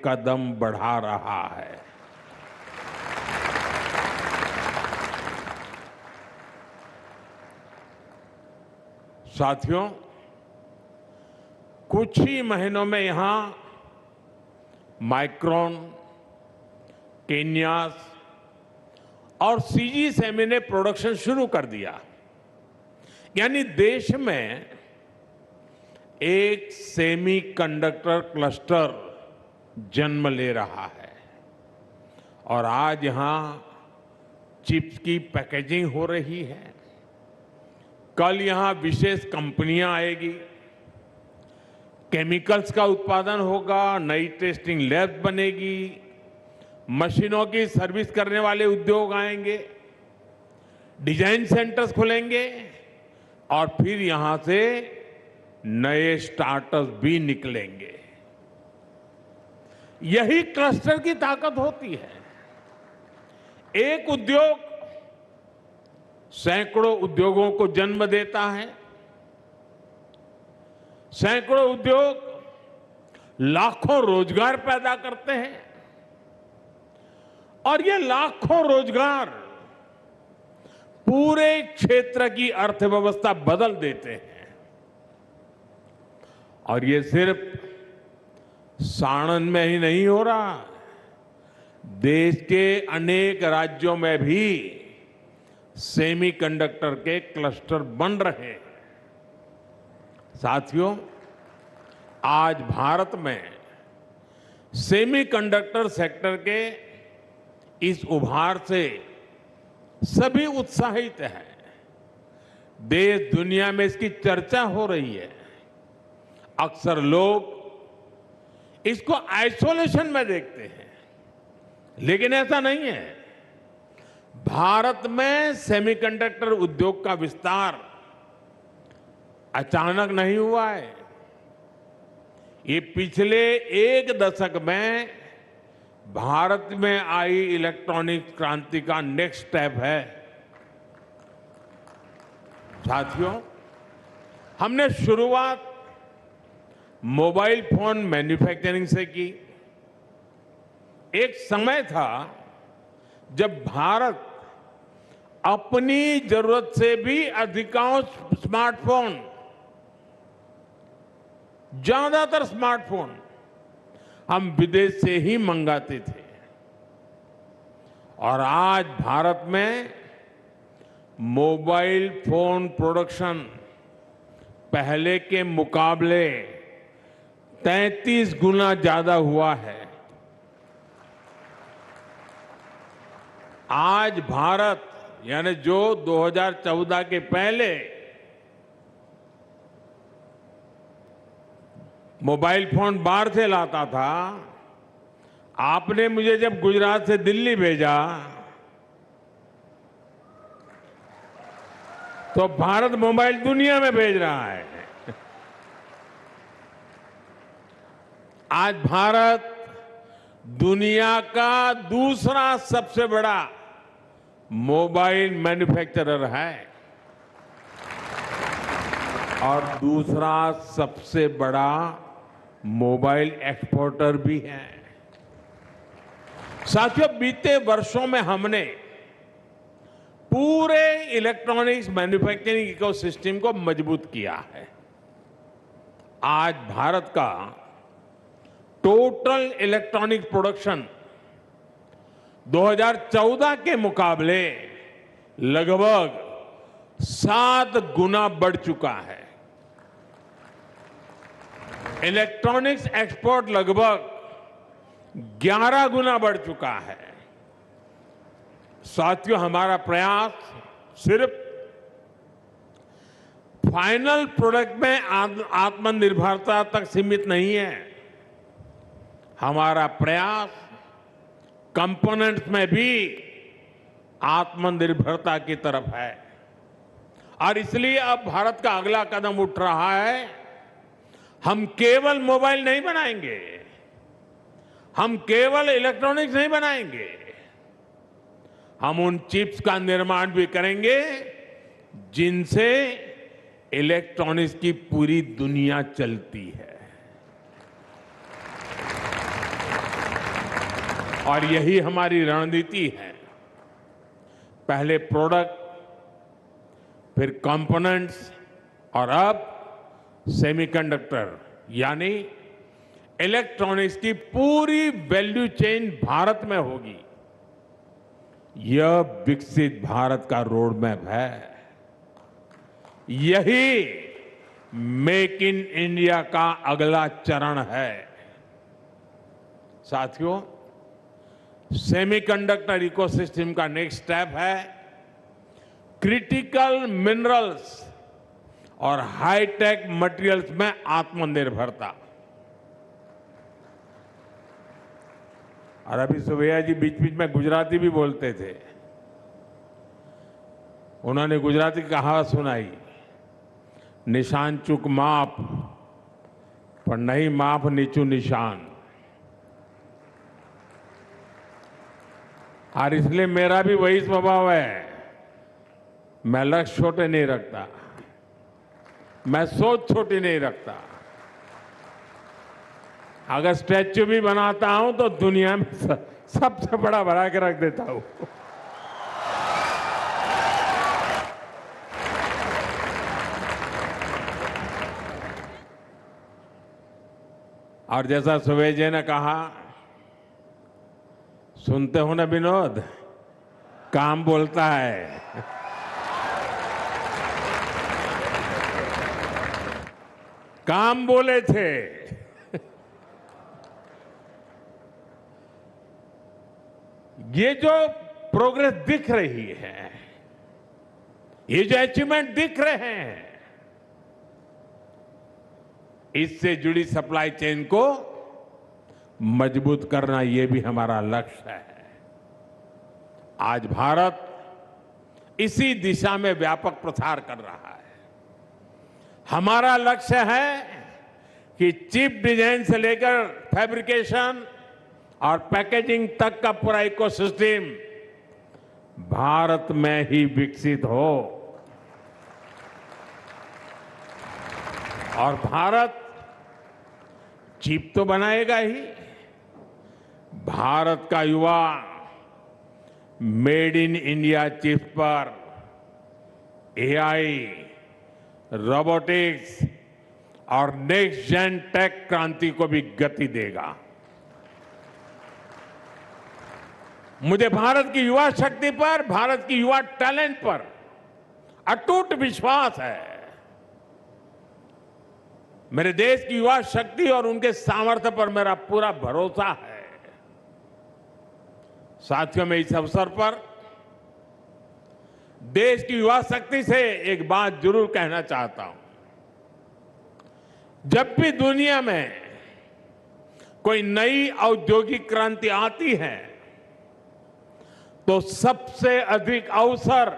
कदम बढ़ा रहा है। साथियों, कुछ ही महीनों में यहां माइक्रोन, केन्यास और सीजी सेमी ने प्रोडक्शन शुरू कर दिया। यानी देश में एक सेमीकंडक्टर क्लस्टर जन्म ले रहा है और आज यहां चिप्स की पैकेजिंग हो रही है। कल यहां विशेष कंपनियां आएगी, केमिकल्स का उत्पादन होगा, नई टेस्टिंग लैब बनेगी, मशीनों की सर्विस करने वाले उद्योग आएंगे, डिजाइन सेंटर्स खुलेंगे और फिर यहां से नए स्टार्टअप्स भी निकलेंगे। यही क्लस्टर की ताकत होती है। एक उद्योग सैकड़ों उद्योगों को जन्म देता है। सैकड़ों उद्योग लाखों रोजगार पैदा करते हैं और ये लाखों रोजगार पूरे क्षेत्र की अर्थव्यवस्था बदल देते हैं। और ये सिर्फ साणंद में ही नहीं हो रहा, देश के अनेक राज्यों में भी सेमीकंडक्टर के क्लस्टर बन रहे हैं। साथियों, आज भारत में सेमीकंडक्टर सेक्टर के इस उभार से सभी उत्साहित हैं। देश दुनिया में इसकी चर्चा हो रही है। अक्सर लोग इसको आइसोलेशन में देखते हैं, लेकिन ऐसा नहीं है। भारत में सेमीकंडक्टर उद्योग का विस्तार अचानक नहीं हुआ है। ये पिछले एक दशक में भारत में आई इलेक्ट्रॉनिक क्रांति का नेक्स्ट स्टेप है। साथियों, हमने शुरुआत मोबाइल फोन मैन्युफैक्चरिंग से की। एक समय था जब भारत अपनी जरूरत से भी अधिकांश स्मार्टफोन, ज्यादातर स्मार्टफोन हम विदेश से ही मंगाते थे। और आज भारत में मोबाइल फोन प्रोडक्शन पहले के मुकाबले 33 गुना ज्यादा हुआ है। आज भारत, यानी जो 2014 के पहले मोबाइल फोन बाहर से लाता था, आपने मुझे जब गुजरात से दिल्ली भेजा तो भारत मोबाइल दुनिया में भेज रहा है। आज भारत दुनिया का दूसरा सबसे बड़ा मोबाइल मैन्युफैक्चरर है और दूसरा सबसे बड़ा मोबाइल एक्सपोर्टर भी है। साथियों, बीते वर्षों में हमने पूरे इलेक्ट्रॉनिक्स मैन्युफैक्चरिंग इकोसिस्टम को मजबूत किया है। आज भारत का टोटल इलेक्ट्रॉनिक प्रोडक्शन 2014 के मुकाबले लगभग 7 गुना बढ़ चुका है। इलेक्ट्रॉनिक्स एक्सपोर्ट लगभग 11 गुना बढ़ चुका है। साथियों, हमारा प्रयास सिर्फ फाइनल प्रोडक्ट में आत्मनिर्भरता तक सीमित नहीं है। हमारा प्रयास कंपोनेंट्स में भी आत्मनिर्भरता की तरफ है। और इसलिए अब भारत का अगला कदम उठ रहा है। हम केवल मोबाइल नहीं बनाएंगे, हम केवल इलेक्ट्रॉनिक्स नहीं बनाएंगे, हम उन चिप्स का निर्माण भी करेंगे जिनसे इलेक्ट्रॉनिक्स की पूरी दुनिया चलती है। और यही हमारी रणनीति है। पहले प्रोडक्ट, फिर कंपोनेंट्स और अब सेमीकंडक्टर यानी इलेक्ट्रॉनिक्स की पूरी वैल्यू चेन भारत में होगी। यह विकसित भारत का रोड मैप है। यही मेक इन इंडिया का अगला चरण है। साथियों, सेमीकंडक्टर इकोसिस्टम का नेक्स्ट स्टेप है क्रिटिकल मिनरल्स और हाईटेक मटेरियल्स में आत्मनिर्भरता। और अभी सुभैया जी बीच बीच में गुजराती भी बोलते थे। उन्होंने गुजराती कहावत सुनाई, निशान चूक माप पर नहीं माप नीचू निशान। और इसलिए मेरा भी वही स्वभाव है, मैं लक्ष्य छोटे नहीं रखता, मैं सोच छोटी नहीं रखता। अगर स्टैच्यू भी बनाता हूं तो दुनिया में सबसे बड़ा बना के रख देता हूं। और जैसा सुबह जी ने कहा, सुनते हो ना विनोद, काम बोलता है। काम बोले थे। ये जो प्रोग्रेस दिख रही है, ये जो अचीवमेंट दिख रहे हैं, इससे जुड़ी सप्लाई चेन को मजबूत करना, ये भी हमारा लक्ष्य है। आज भारत इसी दिशा में व्यापक प्रसार कर रहा है। हमारा लक्ष्य है कि चिप डिजाइन से लेकर फैब्रिकेशन और पैकेजिंग तक का पूरा इकोसिस्टम भारत में ही विकसित हो। और भारत चिप तो बनाएगा ही, भारत का युवा मेड इन इंडिया चिप पर एआई, रोबोटिक्स और नेक्स्ट जेन टेक क्रांति को भी गति देगा। मुझे भारत की युवा शक्ति पर, भारत की युवा टैलेंट पर अटूट विश्वास है। मेरे देश की युवा शक्ति और उनके सामर्थ्य पर मेरा पूरा भरोसा है। साथियों, मैं इस अवसर पर देश की युवा शक्ति से एक बात जरूर कहना चाहता हूं। जब भी दुनिया में कोई नई औद्योगिक क्रांति आती है तो सबसे अधिक अवसर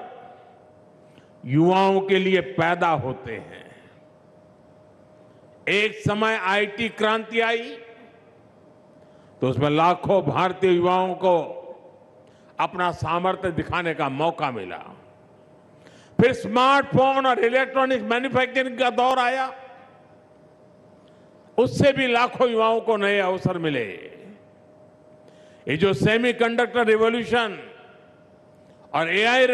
युवाओं के लिए पैदा होते हैं। एक समय आईटी क्रांति आई तो उसमें लाखों भारतीय युवाओं को अपना सामर्थ्य दिखाने का मौका मिला। फिर स्मार्टफोन और इलेक्ट्रॉनिक्स मैन्युफैक्चरिंग का दौर आया, उससे भी लाखों युवाओं को नए अवसर मिले। ये जो सेमीकंडक्टर रिवॉल्यूशन और एआई